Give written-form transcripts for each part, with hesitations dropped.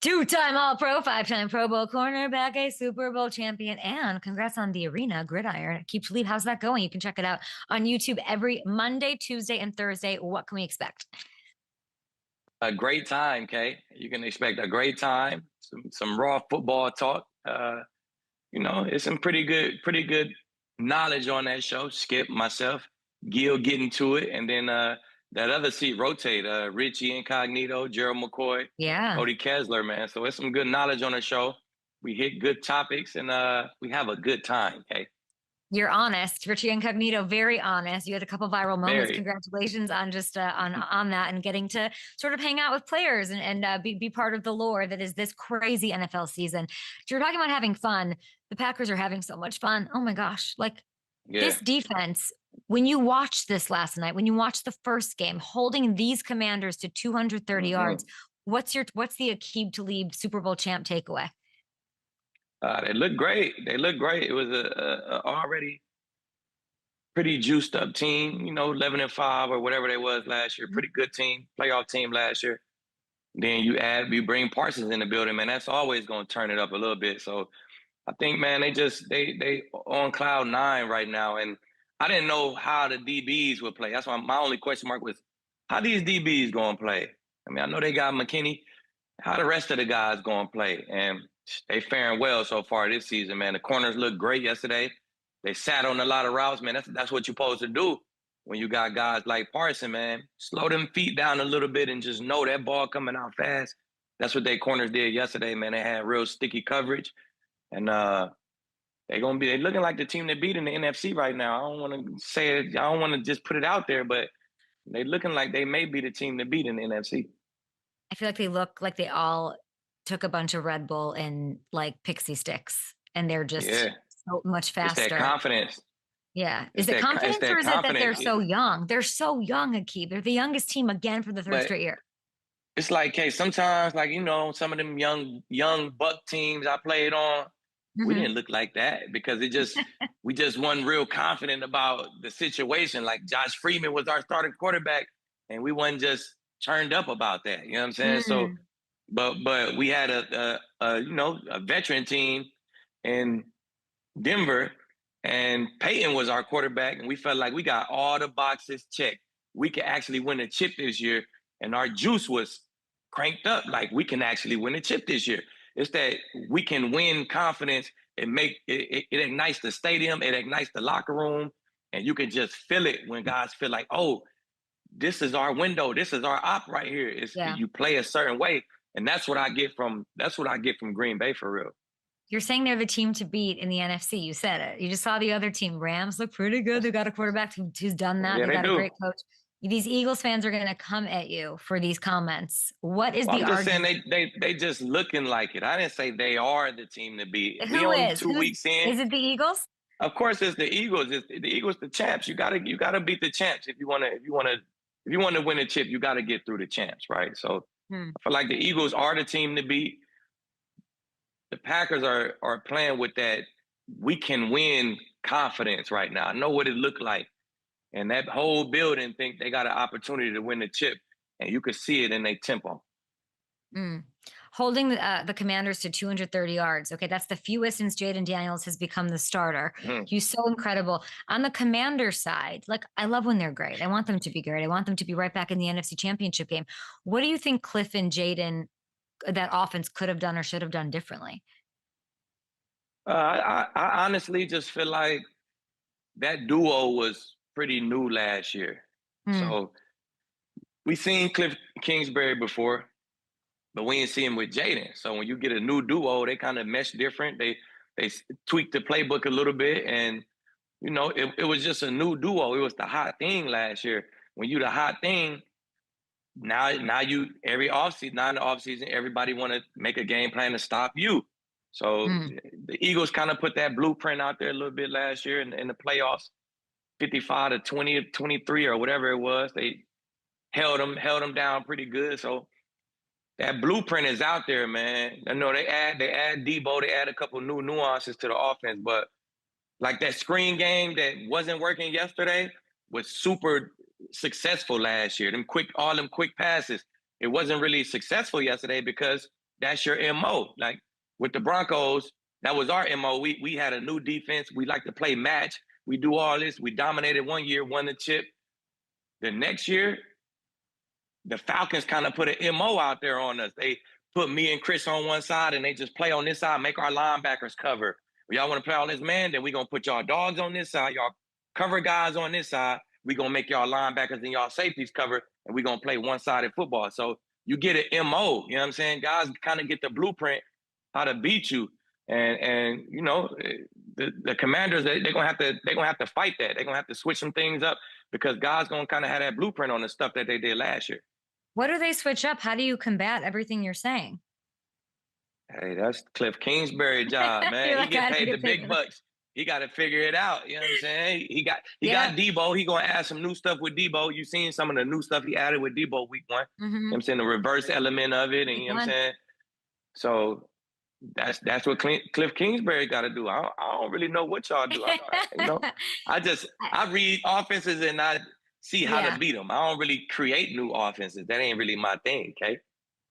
Two-time All-Pro, five-time Pro Bowl cornerback, a Super Bowl champion, and congrats on the arena gridiron. Aqib Talib, how's that going? You can check it out on YouTube every Monday, Tuesday, and Thursday. What can we expect? A great time, Kay. You can expect a great time, some raw football talk. It's some pretty good knowledge on that show. Skip, myself, Gil getting to it, and then that other seat rotate. Richie Incognito, Gerald McCoy, Yeah. Cody Kessler, man. So it's some good knowledge on the show. We hit good topics, and we have a good time, Kay. You're honest, Richie Incognito, very honest. You had a couple viral moments. Very. Congratulations on just on that and getting to sort of hang out with players and be part of the lore that is this crazy NFL season. You're talking about having fun. The Packers are having so much fun. Oh my gosh, like this defense. When you watched this last night, when you watched the first game, holding these Commanders to 230 yards, what's the Aqib Talib Super Bowl champ takeaway? They look great. They look great. It was a already pretty juiced up team, 11-5 or whatever they was last year. Pretty good team, playoff team last year. Then you bring Parsons in the building, man. That's always going to turn it up a little bit. So I think, man, they on cloud nine right now. And I didn't know how the DBs would play. That's why my only question mark was how these DBs going to play. I mean, I know they got McKinney. How the rest of the guys going to play? And they faring well so far this season, man. The corners looked great yesterday. They sat on a lot of routes, man. That's what you're supposed to do when you got guys like Parson, man. Slow them feet down a little bit and just know that ball coming out fast. That's what they corners did yesterday, man. They had real sticky coverage. And they looking like the team that beat in the NFC right now. I don't want to say it. I don't want to just put it out there, but they looking like they may be the team that beat in the NFC. I feel like they look like they all took a bunch of Red Bull and like pixie sticks, and they're just so much faster. It's that confidence. Yeah. Is it confidence or is it that they're so young? They're so young, Aqib. They're the youngest team again for the third straight year. It's like, hey, sometimes, like, some of them young Buck teams I played on, we didn't look like that because we just wasn't real confident about the situation. Like Josh Freeman was our starting quarterback, and we wasn't just turned up about that. You know what I'm saying? So, but we had a veteran team in Denver, and Peyton was our quarterback, and we felt like we got all the boxes checked. We could actually win a chip this year, and our juice was cranked up. Like we can actually win a chip this year. It's that we can win confidence and it ignites the stadium, it ignites the locker room, and you can just feel it when guys feel like, oh, this is our window, this is our op right here. You play a certain way, and that's what I get from Green Bay for real. You're saying they're the team to beat in the NFC. You said it. You just saw the other team. Rams look pretty good. They got a quarterback who's done that. Yeah, they got a great coach. These Eagles fans are going to come at you for these comments. What is the argument? I'm just saying they just looking like it. I didn't say they are the team to beat. Who is? 2 weeks in. Is it the Eagles? Of course, it's the Eagles. It's the Eagles, the champs. You gotta beat the champs if you want to win a chip. You got to get through the champs, right? So I feel like the Eagles are the team to beat. The Packers are playing with that we can win confidence right now. I know what it looked like. And that whole building think they got an opportunity to win the chip. And you could see it in their tempo. Holding the Commanders to 230 yards. Okay, that's the fewest since Jaden Daniels has become the starter. He's so incredible. On the Commander side, like, I love when they're great. I want them to be great. I want them to be right back in the NFC Championship game. What do you think Cliff and Jaden, that offense, could have done or should have done differently? I honestly just feel like that duo was pretty new last year. So we seen Cliff Kingsbury before, but we didn't see him with Jaden. So when you get a new duo, they kind of mesh different. They tweaked the playbook a little bit, and it was just a new duo. It was the hot thing last year. When you the hot thing, now you every offseason, now in the offseason, everybody want to make a game plan to stop you. So the Eagles kind of put that blueprint out there a little bit last year in the playoffs. 55 to 20 or 23 or whatever it was. They held them down pretty good. So that blueprint is out there, man. I know they add Debo, they add a couple new nuances to the offense, but like that screen game that wasn't working yesterday was super successful last year. All them quick passes. It wasn't really successful yesterday because that's your MO. Like with the Broncos, that was our MO. We had a new defense. We like to play match. We do all this. We dominated one year, won the chip. The next year, the Falcons kind of put an MO out there on us. They put me and Chris on one side, and they just play on this side, make our linebackers cover. Y'all want to play all this man? Then we're going to put y'all dogs on this side, y'all cover guys on this side. We're going to make y'all linebackers and y'all safeties cover, and we're going to play one-sided football. So you get an MO, you know what I'm saying? Guys kind of get the blueprint how to beat you. And you know, the Commanders, they're gonna have to fight that. They're gonna have to switch some things up because God's gonna kind of have that blueprint on the stuff that they did last year. What do they switch up? How do you combat everything you're saying? Hey, that's Cliff Kingsbury's job, man. He get paid the big bucks. He got to figure it out. You know what I'm saying? He got Debo. He gonna add some new stuff with Debo. You seen some of the new stuff he added with Debo week 1. You know what I'm saying? The reverse element of it, and you know what I'm saying? So that's what Cliff Kingsbury got to do. I don't really know what y'all do. I read offenses and I see how to beat them. I don't really create new offenses. That ain't really my thing, okay?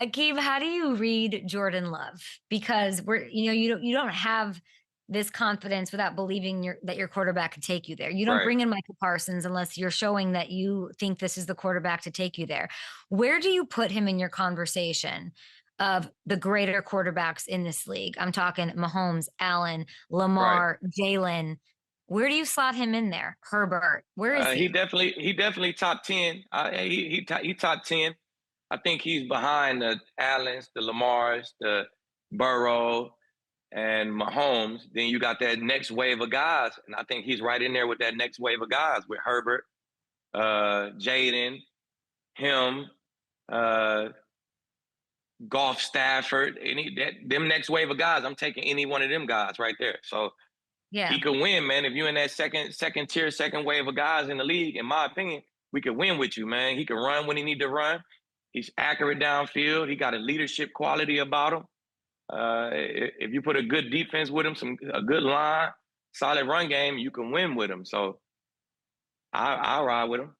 Aqib, how do you read Jordan Love? Because you don't have this confidence without believing that your quarterback could take you there. You don't bring in Michael Parsons unless you're showing that you think this is the quarterback to take you there. Where do you put him in your conversation of the greater quarterbacks in this league? I'm talking Mahomes, Allen, Lamar, Jalen. Where do you slot him in there? Herbert, where is he? He definitely top 10. He top 10. I think he's behind the Allens, the Lamars, the Burrow, and Mahomes. Then you got that next wave of guys, and I think he's right in there with that next wave of guys with Herbert, Jaden, him, Goff, Stafford, them next wave of guys. I'm taking any one of them guys right there. So he could win, man. If you're in that second tier, second wave of guys in the league, in my opinion, we could win with you, man. He can run when he need to run. He's accurate downfield. He got a leadership quality about him. If you put a good defense with him, a good line, solid run game, you can win with him. So I'll ride with him.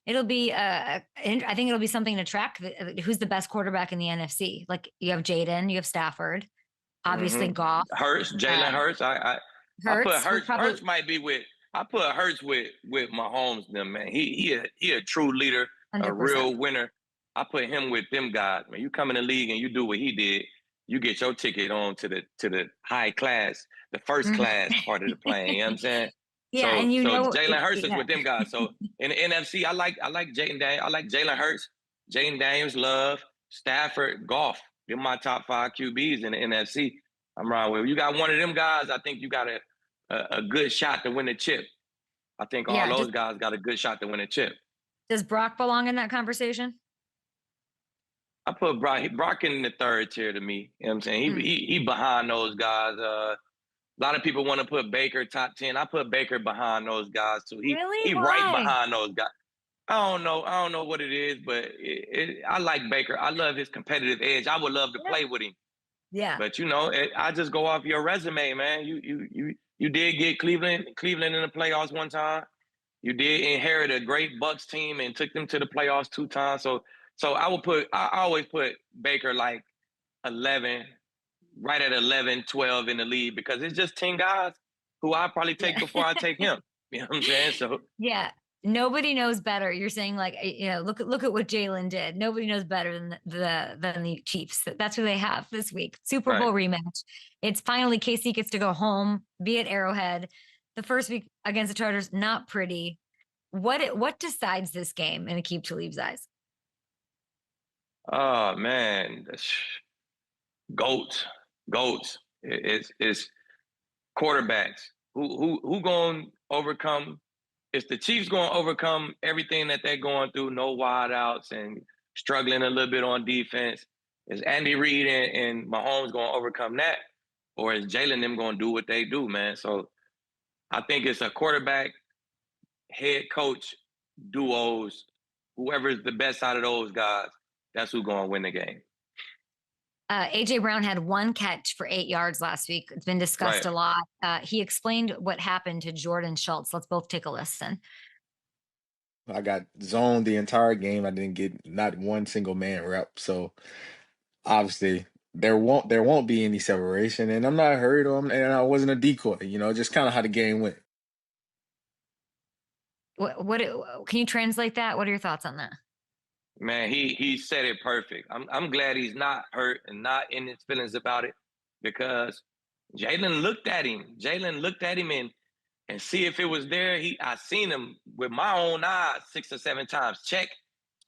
It'll be, I think it'll be something to track. Who's the best quarterback in the NFC? Like you have Jaden, you have Stafford, obviously Goff, Jalen Hurts. I put Hurts. Hurts might be with. I put Hurts with Mahomes. Them man. He a true leader, 100%. A real winner. I put him with them guys, man. You come in the league and you do what he did, you get your ticket on to the high class, the first class part of the plane. You know what I'm saying? Yeah, so Jalen Hurts is with them guys. So in the NFC, I like Jaden Daniels. I like Jalen Hurts, Jaden Daniels, Love, Stafford, Goff. They're my top 5 QBs in the NFC. I'm right with you. Got one of them guys, I think you got a good shot to win the chip. I think all those guys got a good shot to win a chip. Does Brock belong in that conversation? I put Brock in the third tier to me. You know what I'm saying? He behind those guys. A lot of people want to put Baker top 10. I put Baker behind those guys too. He right behind those guys. I don't know what it is, but I like Baker. I love his competitive edge. I would love to play with him. Yeah. But I just go off your resume, man. You did get Cleveland in the playoffs one time. You did inherit a great Bucks team and took them to the playoffs 2 times. So I always put Baker like 11, right at 11, 12 in the league because it's just 10 guys who I probably take before I take him. You know what I'm saying? So nobody knows better. You're saying like, look at what Jalen did. Nobody knows better than the Chiefs. That's who they have this week. Super Bowl rematch. It's finally KC gets to go home, be at Arrowhead. The first week against the Chargers, not pretty. What decides this game in Aqib Talib's eyes? Oh man, goats. It's quarterbacks. Who gonna overcome? It's the Chiefs gonna overcome everything that they're going through. No wideouts and struggling a little bit on defense. Is Andy Reid and Mahomes gonna overcome that, or is Jalen them gonna do what they do, man? So I think it's a quarterback, head coach duos. Whoever's the best out of those guys, that's who's gonna win the game. AJ Brown had 1 catch for 8 yards last week. It's been discussed a lot. He explained what happened to Jordan Schultz. Let's both take a listen. I got zoned the entire game. I didn't get not one single man rep. So obviously there won't be any separation, and I'm not hurt and I wasn't a decoy. Just kind of how the game went. What can you translate that? What are your thoughts on that? Man, he said it perfect. I'm glad he's not hurt and not in his feelings about it, because Jalen looked at him. Jalen looked at him and see if it was there. I seen him with my own eyes 6 or 7 times. Check.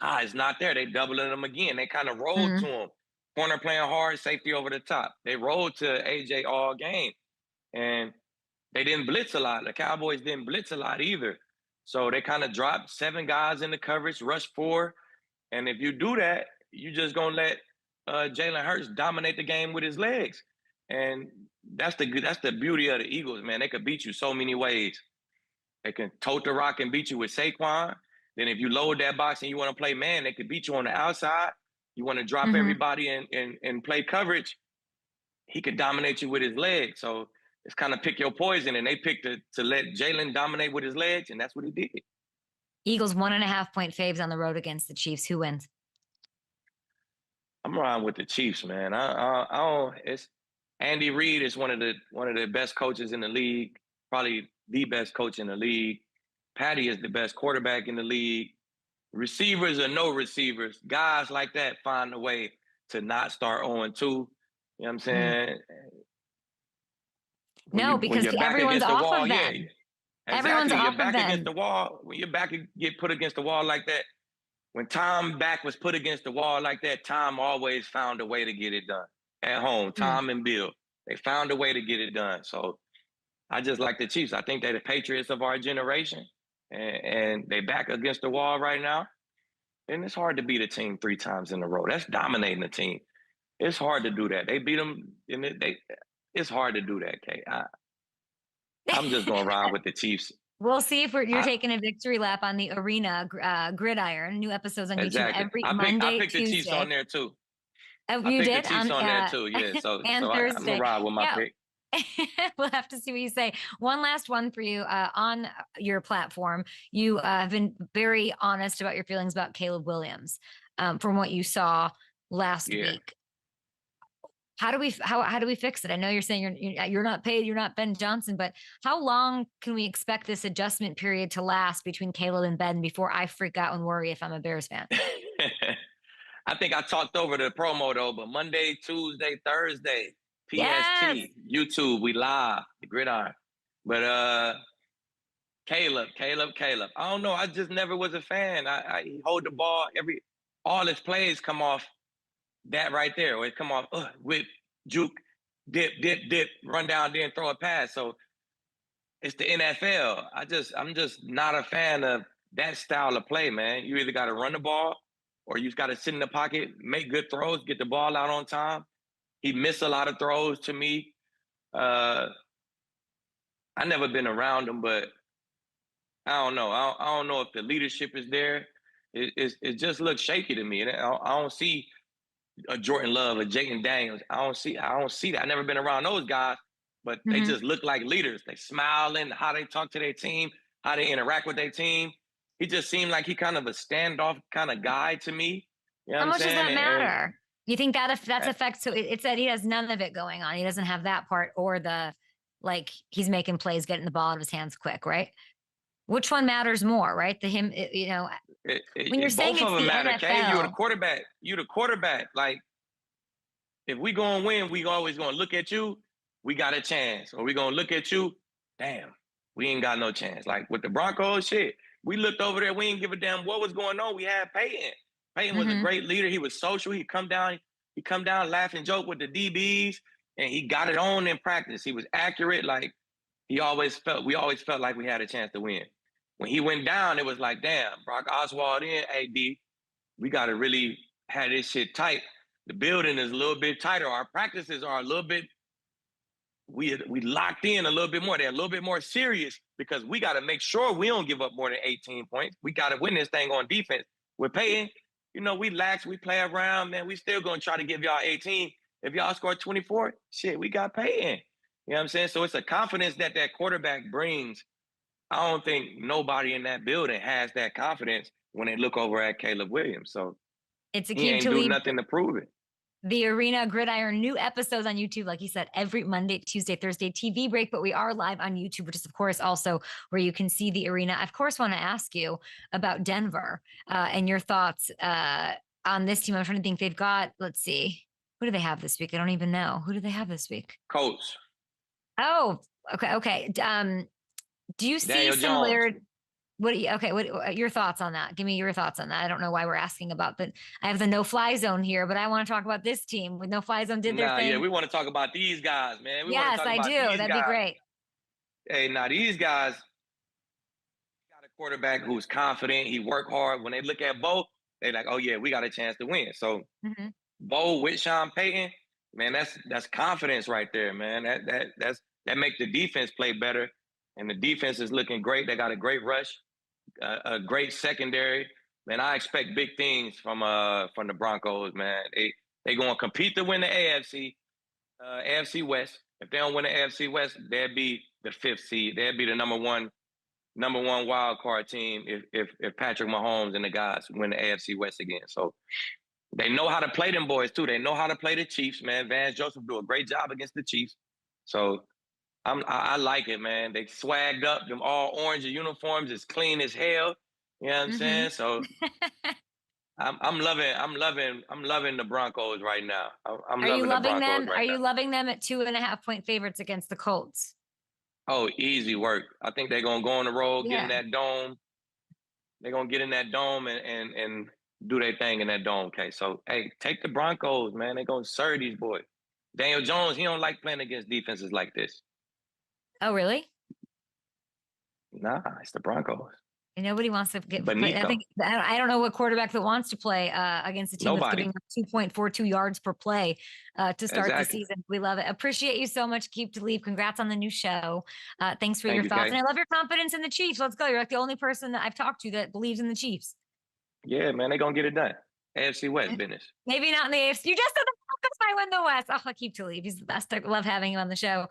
It's not there. They doubling him again. They kind of rolled to him. Corner playing hard, safety over the top. They rolled to AJ all game. And they didn't blitz a lot. The Cowboys didn't blitz a lot either. So they kind of dropped 7 guys in the coverage, rush 4. And if you do that, you're just going to let Jalen Hurts dominate the game with his legs. And that's the beauty of the Eagles, man. They could beat you so many ways. They can tote the rock and beat you with Saquon. Then if you load that box and you want to play man, they could beat you on the outside. You want to drop everybody and play coverage, he could dominate you with his legs. So it's kind of pick your poison, and they picked to let Jalen dominate with his legs, and that's what he did. Eagles 1.5-point faves on the road against the Chiefs. Who wins? I'm riding with the Chiefs, man. I don't. It's Andy Reid is one of the best coaches in the league, probably the best coach in the league. Patty is the best quarterback in the league. Receivers or no receivers, guys like that find a way to not start 0-2. You know what I'm saying? Because everyone's off of them. Yeah, exactly. Everyone's you're off back of them. against the wall. When your back get put against the wall like that, when Tom back was put against the wall like that, Tom always found a way to get it done. At home, Tom and Bill, they found a way to get it done. So I just like the Chiefs. I think they're the Patriots of our generation, and they back against the wall right now. And it's hard to beat a team 3 times in a row. That's dominating the team. It's hard to do that. They beat them, and it's hard to do that, Kay. I'm just going to ride with the Chiefs. We'll see if you're taking a victory lap on the Arena Gridiron. New episodes on YouTube every Monday, I picked Tuesday. the Chiefs on there, too. Oh, you did? The Chiefs on there, too, yeah. So and Thursday. I'm going to ride with my pick. We'll have to see what you say. One last one for you. On your platform, you have been very honest about your feelings about Caleb Williams from what you saw last week. How do we fix it? I know you're saying you're not paid, you're not Ben Johnson, but how long can we expect this adjustment period to last between Caleb and Ben before I freak out and worry if I'm a Bears fan? I think I talked over the promo though, but Monday, Tuesday, Thursday, PST, YouTube, we live, the gridiron. But Caleb. I don't know. I just never was a fan. He hold the ball all his plays come off that right there, or it come off whip, juke, dip, run down, then throw a pass. So it's the NFL. I'm just not a fan of that style of play, man. You either got to run the ball or you got to sit in the pocket, make good throws, get the ball out on time. He missed a lot of throws to me. I never been around him, but I don't know. I don't know if the leadership is there. It just looks shaky to me. And I don't see a Jordan Love, a Jayden Daniels. I don't see that. I've never been around those guys, but they just look like leaders. They smiling, how they talk to their team, how they interact with their team. He just seemed like he kind of a standoff kind of guy to me. You know how much does that matter? You think that's affects? So it's that he has none of it going on. He doesn't have that part, or he's making plays, getting the ball out of his hands quick, right? Which one matters more, right? When you're saying both of them matter, NFL, Kay. You're the quarterback. Like, if we gonna win, we always gonna look at you. We got a chance, or we gonna look at you. Damn, we ain't got no chance. Like with the Broncos, shit. We looked over there. We didn't give a damn what was going on. We had Peyton. Peyton was a great leader. He was social. He come down, laugh and joke with the DBs, and he got it on in practice. He was accurate. Like we always felt like we had a chance to win. When he went down, it was like, damn, Brock Oswald in, AD, we got to really have this shit tight. The building is a little bit tighter. Our practices are a little bit, we locked in a little bit more. They're a little bit more serious because we got to make sure we don't give up more than 18 points. We got to win this thing on defense. With Peyton, we lax, we play around, man. We still going to try to give y'all 18. If y'all score 24, shit, we got Peyton. You know what I'm saying? So it's a confidence that quarterback brings. I don't think nobody in that building has that confidence when they look over at Caleb Williams. So it's Aqib he ain't Talib. do nothing to prove it. The Arena Gridiron, new episodes on YouTube, like you said, every Monday, Tuesday, Thursday TV break, but we are live on YouTube, which is, of course, also where you can see the arena. I, of course, want to ask you about Denver and your thoughts on this team. I'm trying to think. They've got, let's see, who do they have this week? I don't even know. Who do they have this week? Colts. Oh, okay. Do you see Daniel similar? Jones. What your thoughts on that? Give me your thoughts on that. I don't know why we're asking about that. I have the no-fly zone here, but I want to talk about this team with no-fly zone did their thing. Yeah, we want to talk about these guys, man. We want to Yes, talk I about do. these That'd guys. be great. Hey, now these guys got a quarterback who's confident. He worked hard. When they look at Bo, they're like, oh yeah, we got a chance to win. So Bo with Sean Payton, man, that's confidence right there, man. That make the defense play better, and the defense is looking great. They got a great rush, a great secondary. Man, I expect big things from the Broncos, man. They going to compete to win the AFC West. If they don't win the AFC West, they'll be the 5th seed. They'll be the number one wild card team if Patrick Mahomes and the guys win the AFC West again. So they know how to play them boys too. They know how to play the Chiefs, man. Vance Joseph do a great job against the Chiefs. So I like it, man. They swagged up. Them all orange uniforms is clean as hell. You know what I'm saying? So I'm loving the Broncos right now. Are you loving them? Are you loving them at 2.5-point favorites against the Colts? Oh, easy work. I think they're gonna go on the road, get in that dome. They're gonna get in that dome and do their thing in that dome. Okay, so hey, take the Broncos, man. They're gonna serve these boys. Daniel Jones, he don't like playing against defenses like this. Oh, really? Nah, it's the Broncos. And nobody wants to get. I don't know what quarterback that wants to play against a team that's giving up 2.42 yards per play to start the season. We love it. Appreciate you so much, Aqib Talib. Congrats on the new show. Thanks for your thoughts, and I love your confidence in the Chiefs. Let's go. You're like the only person that I've talked to that believes in the Chiefs. Yeah, man, they're gonna get it done. AFC West business. Maybe not in the AFC. You just said the Broncos might win the West. Oh, Aqib Talib. He's the best. I love having him on the show.